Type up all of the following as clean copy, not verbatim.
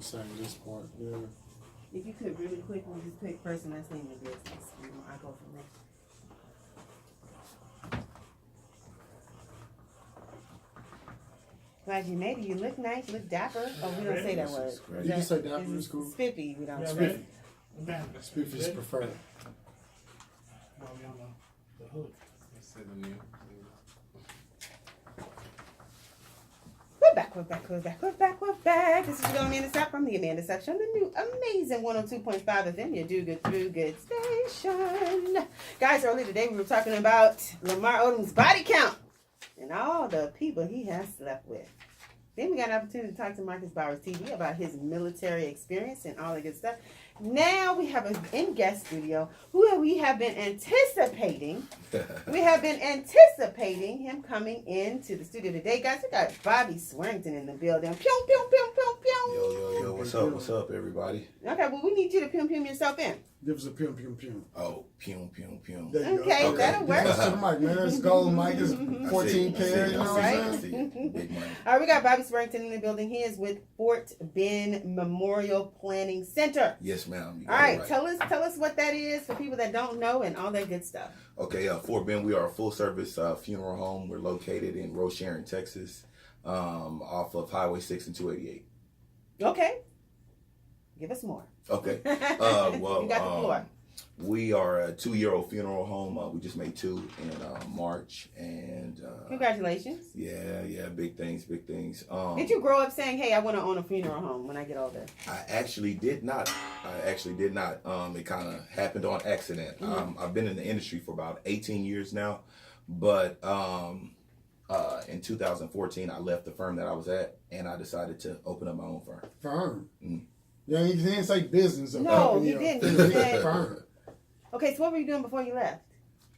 saying this part, yeah. If you could really quick, we'll just pick person that's in your business. I go from there. Glad you made it. You look nice. You look dapper. Oh, we don't say that word. You can say dapper. It's cool. Spiffy. We don't. Spiffy. Spiffy is preferred. No, we on the hood. We're back. This is your Amanda Sapp from the Amanda Sapp Show, the new amazing 102.5 FM, your do good through good station. Guys, earlier today we were talking about Lamar Odom's body count and all the people he has slept with. Then we got an opportunity to talk to Marcus Bowers TV about his military experience and all that good stuff. Now we have an in-guest studio who we have been anticipating. We have been anticipating him coming into the studio today. Guys, we got Bobby Swearington in the building. Pew, pew, pew, pew, pew. Yo, what's up, everybody? Okay, well, we need you to pew yourself in. Give us a pew, pew, pew. Oh, pew. Okay, that'll work. That's the mic, man. It's gold mic. It's 14 karat, you know what I'm saying? Big money. All right, we got Bobby Swearington in the building. He is with Fort Bend Memorial Planning Center. Yes, ma'am. All right, tell us what that is for people that don't know and all that good stuff. Okay, Fort Bend, we are a full-service funeral home. We're located in Swearington, Texas, off of Highway 6 and 288. Okay. Give us more. Okay. Well, you got the floor. We are a 2-year-old funeral home. We just made 2 in March, and congratulations. Yeah, big things. Did you grow up saying, "Hey, I want to own a funeral home when I get older"? I actually did not. It kind of happened on accident. I've been in the industry for about 18 years now, but in 2014, I left the firm that I was at, and I decided to open up my own firm. Firm. Yeah, he didn't say business. Or no, company he didn't. He said firm. Okay, so what were you doing before you left?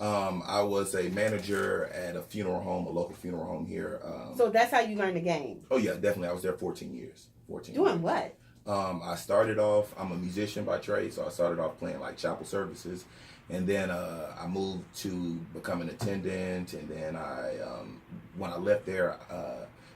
I was a manager at a funeral home, a local funeral home here. So that's how you learned the game? Oh, yeah, definitely. I was there 14 years. Doing what? I started off, I'm a musician by trade, so I started off playing like chapel services. And then I moved to become an attendant. And then when I left there,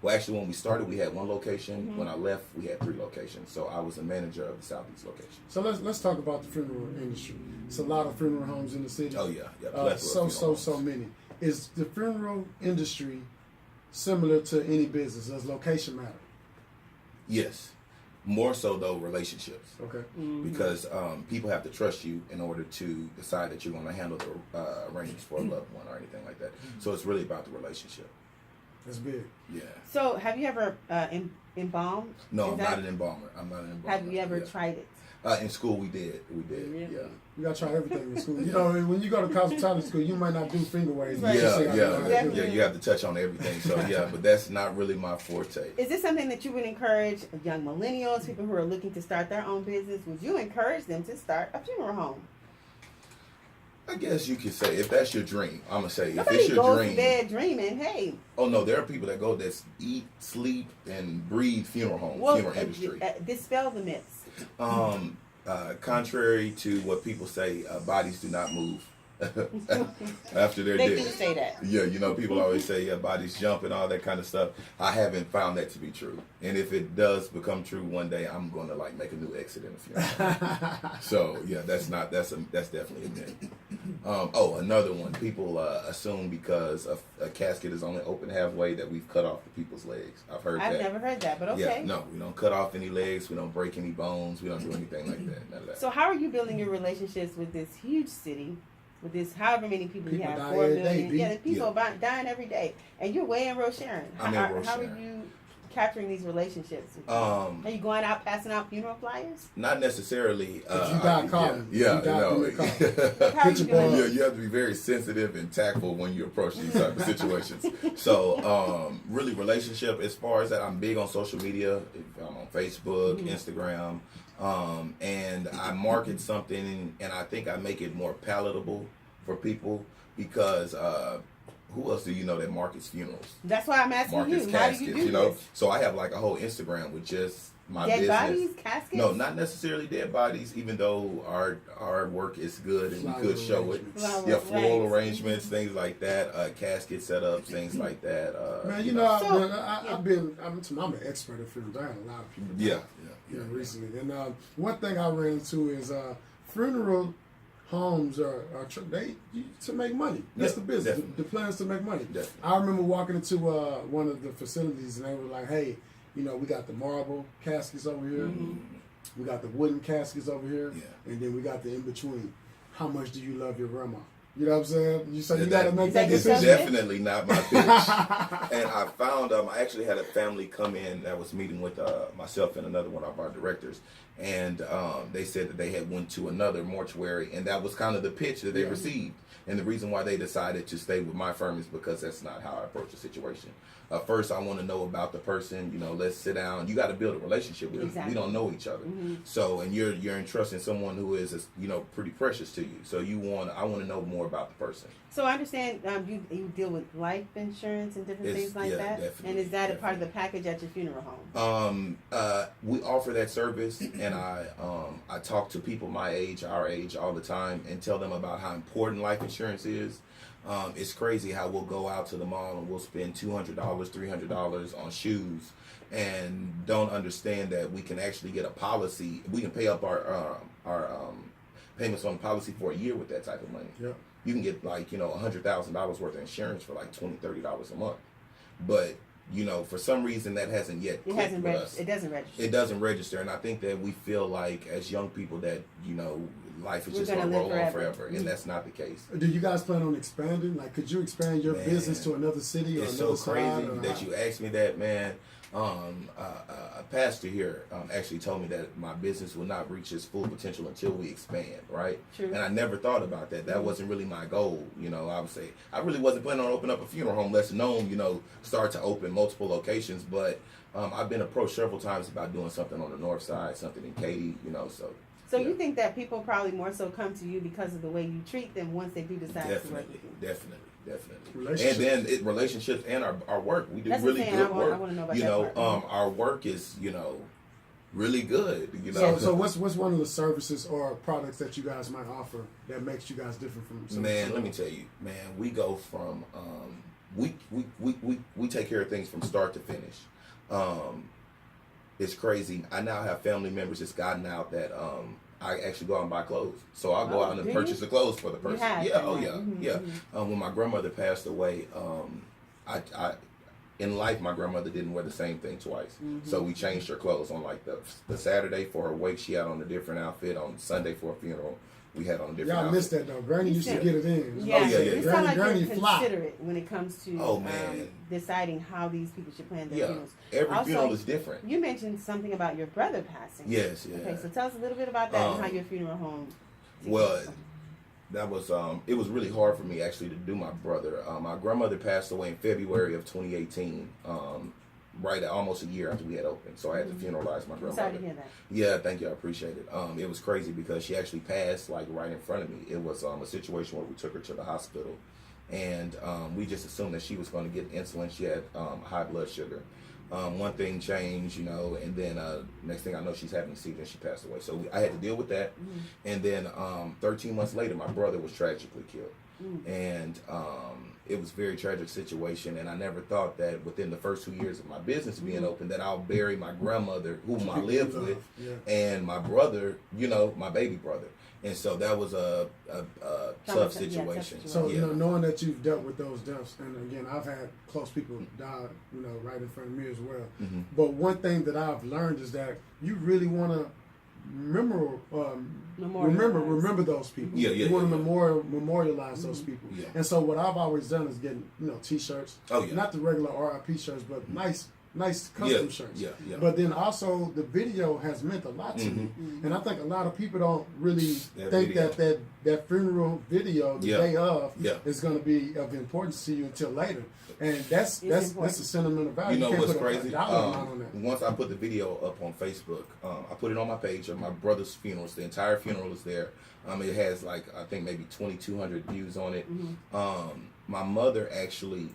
well, actually, when we started, we had 1 location. When I left, we had 3 locations. So I was the manager of the Southeast location. So let's talk about the funeral industry. It's a lot of funeral homes in the city. Oh, yeah. So many. Is the funeral industry similar to any business? Does location matter? Yes. More so, though, relationships. Okay. Because people have to trust you in order to decide that you're going to handle the arrangements for a loved one or anything like that. So it's really about the relationship. That's big. Yeah. So have you ever embalmed? No, I'm not an embalmer. Have you ever tried it? In school, we did. Yeah. You gotta try everything in school. You know, when you go to hospitality school, you might not do finger waves. Right. Yeah. You have to touch on everything. So yeah, but that's not really my forte. Is this something that you would encourage young millennials, people who are looking to start their own business? Would you encourage them to start a funeral home? I guess you could say if that's your dream. I'm gonna say Nobody if it's your goes dream. to bed dreaming. Hey. Oh no, there are people that go that eat, sleep, and breathe funeral homes, funeral industry. Dispel the myths. Contrary to what people say, bodies do not move after they're dead. They do say that. Yeah, you know, people always say bodies jump and all that kind of stuff. I haven't found that to be true. And if it does become true one day, I'm going to like make a new exit in the funeral. So yeah, that's definitely a myth. Another one. People assume because a casket is only open halfway that we've cut off the people's legs. I've never heard that, but okay. Yeah, no, we don't cut off any legs. We don't break any bones. We don't do anything like that. None of that. So how are you building your relationships with this huge city? With this, however many people you have, 4 million. Yeah, people are dying every day, and you're way in Swearington. How are you capturing these relationships? Are you going out passing out funeral flyers? Not necessarily. If you die calling. Yeah. How are you doing? Yeah, you have to be very sensitive and tactful when you approach these type of situations. So, really, relationship. As far as that, I'm big on social media. I'm on Facebook, Instagram. And I market something, and I think I make it more palatable for people because who else do you know that markets funerals? That's why I'm asking Markets you. caskets, How do you do this? So I have like a whole Instagram with just my Dead business. bodies, caskets? No, not necessarily dead bodies. Even though our work is good and we could show it. Yeah, floral arrangements, things like that. Casket setups, things like that. Man, you know, I'm an expert at funerals. I had a lot of people. Yeah. Recently, and one thing I ran into is funeral homes are to make money. That's the business. The plan is to make money. Definitely. I remember walking into one of the facilities, and they were like, "Hey, you know, we got the marble caskets over here, we got the wooden caskets over here, and then we got the in between. How much do you love your grandma?" You know what I'm saying? You got to make that decision. Definitely not my pitch. And I found I actually had a family come in that was meeting with myself and another one of our directors, and they said that they had went to another mortuary, and that was kind of the pitch that they received. And the reason why they decided to stay with my firm is because that's not how I approach the situation. First, I want to know about the person. You know, let's sit down. You got to build a relationship with them. We don't know each other. So, and you're entrusting someone who is, pretty precious to you. So I want to know more about the person. So I understand you deal with life insurance and different things like that. Definitely, and is that a part of the package at your funeral home? We offer that service, and I talk to people my age, our age, all the time, and tell them about how important life insurance is. It's crazy how we'll go out to the mall and we'll spend $200, $300 on shoes, and don't understand that we can actually get a policy. We can pay up our payments on the policy for a year with that type of money. Yeah. You can get $100,000 worth of insurance for $20, $30 a month, but for some reason that hasn't yet clicked with us. It doesn't register. It doesn't register, and I think that we feel like as young people that life is just going to roll on forever, and that's not the case. Do you guys plan on expanding? Like, could you expand your business to another city or it's another so crazy side? that you asked me that, man. A pastor here actually told me that my business will not reach its full potential until we expand, right? True. And I never thought about that. That wasn't really my goal. I would say I really wasn't planning on opening up a funeral home, less known, start to open multiple locations. But I've been approached several times about doing something on the north side, something in Katy, So you think that people probably more so come to you because of the way you treat them once they do decide to work with you? Definitely. Relationships. And then relationships and our work. We do That's really good work. I want to know about that part. Our work is, really good. So what's one of the services or products that you guys might offer that makes you guys different from some? Man, let me tell you, man, we go from we take care of things from start to finish. It's crazy. I now have family members that's gotten out that I actually go out and buy clothes. So I'll go out and purchase the clothes for the person. When my grandmother passed away, I in life my grandmother didn't wear the same thing twice. So we changed her clothes on the Saturday for her wake. She had on a different outfit. On Sunday for a funeral, we had on a different outfit. Missed that though. Granny used to get it in. You sound like Granny you're considerate when it comes to deciding how these people should plan their funerals. Every funeral is different. You mentioned something about your brother passing. Yes, Okay, so tell us a little bit about that and how your funeral home. That was it was really hard for me actually to do my brother. My grandmother passed away in February of 2018. Right at almost a year after we had opened, so I had to funeralize my grandmother. Sorry to hear that. Yeah, thank you, I appreciate it. It was crazy because she actually passed right in front of me. It was a situation where we took her to the hospital, and we just assumed that she was going to get insulin. She had high blood sugar. One thing changed, and then next thing I know, she's having a seizure and she passed away. So I had to deal with that. And then 13 months later, my brother was tragically killed. And it was a very tragic situation, and I never thought that within the first 2 years of my business being open that I'll bury my grandmother, whom I lived with, and my brother, my baby brother. And so that was a tough situation. So knowing that you've dealt with those deaths, and again, I've had close people die, right in front of me as well. But one thing that I've learned is that you really want to remember those people. You want to memorialize those people. And so what I've always done is getting T-shirts. Not the regular RIP shirts, but nice custom shirts. But then also the video has meant a lot to me. And I think a lot of people don't really think that funeral video the day of is going to be of importance to you until later. And that's a sentimental value. You know what's put crazy? a dollar amount on that. Once I put the video up on Facebook, I put it on my page of my brother's funerals. The entire funeral is there. It has I think maybe 2,200 views on it. My mother actually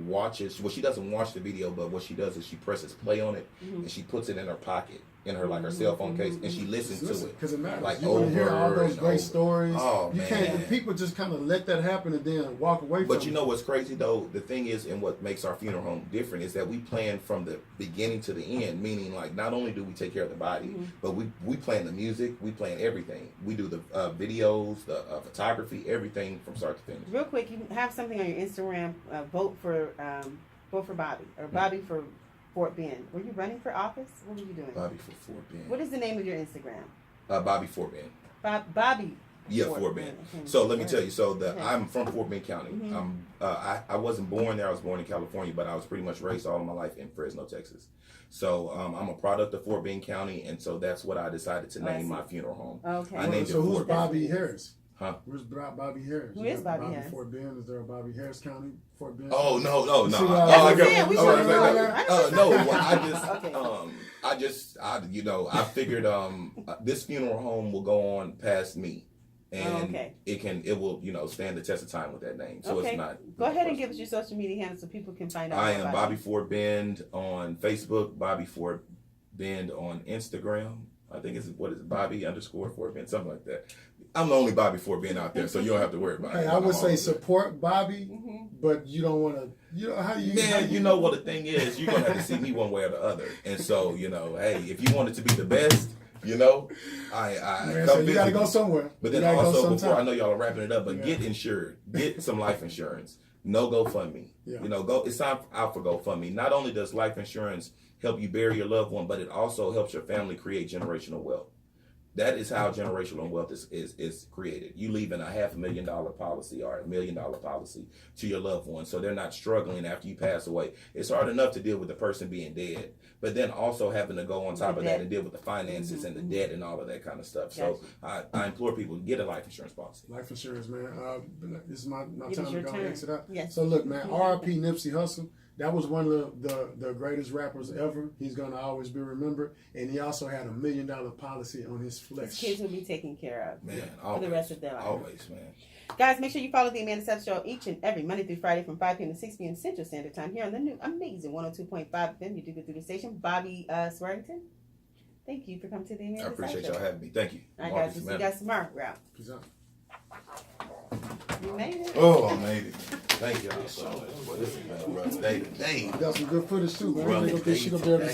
watches. Well, she doesn't watch the video, but what she does is she presses play on it and she puts it in her pocket. in her like her cell phone case, and she listened to it because it matters. like you want to hear all those great over. stories. Oh, you man. can't. People just kind of let that happen and then walk away from it. But you know what's crazy though? The thing is, and what makes our funeral home different is that we plan from the beginning to the end. Meaning, like, not only do we take care of the body, but we plan the music, we plan everything. We do the videos, the photography, everything from start to finish. Real quick, you have something on your Instagram. Vote for Bobby or Bobby for Fort Bend. Were you running for office? What were you doing? Bobby for Fort Bend. What is the name of your Instagram? Bobby Fort Bend. Bobby. Yeah, Fort Bend. So let me tell you. So I'm from Fort Bend County. I wasn't born there. I was born in California, but I was pretty much raised all of my life in Fresno, Texas. So I'm a product of Fort Bend County, and so that's what I decided to name my funeral home. Okay. I named so it who's Fort Bobby Harris? Huh? Where's Bobby Harris? Who is Bobby Harris? Bobby Fort Bend? Is there a Bobby Harris County Fort Bend? Oh no. I figured this funeral home will go on past me, and it will stand the test of time with that name. So it's not. Go ahead and give us your social media handle so people can find out. I am Bobby Fort Bend on Facebook, Bobby Fort Bend on Instagram. I think it's Bobby_Fort Bend, something like that. I'm the only Bobby Fort Bend out there, so you don't have to worry about it. Hey, I would say support Bobby, but you don't want to. Well, the thing is, you're gonna have to see me one way or the other, and so hey, if you want it to be the best, you gotta go somewhere. But then also, before I know y'all are wrapping it up, but get insured, get some life insurance. No GoFundMe. Yeah. It's time out for GoFundMe. Not only does life insurance help you bury your loved one, but it also helps your family create generational wealth. That is how generational wealth is created. You leaving a $500,000 policy or $1 million policy to your loved one, so they're not struggling after you pass away. It's hard enough to deal with the person being dead, but then also having to go on top of that and deal with the finances and the debt and all of that kind of stuff. So I implore people to get a life insurance policy. Life insurance, man. This is my time to go and exit out. Yes. So look, man, R.I.P. Nipsey Hussle. That was one of the greatest rappers ever. He's going to always be remembered. And he also had $1 million policy on his flesh. His kids will be taken care of. Man, for the rest of their life. Always, man. Guys, make sure you follow the Amanda Sapp Show each and every Monday through Friday from 5 p.m. to 6 p.m. Central Standard Time here on the new amazing 102.5 FM. You do good through the station. Bobby Swearington, thank you for coming to the Amanda Sapp Show. I appreciate y'all having me. Thank you. All right, guys. We'll see you guys tomorrow. We're out. Peace out. You made it. Oh, I made it. Thank y'all so much. Boy, this has been a rough day today. We got some good footage too, man. Rough day today.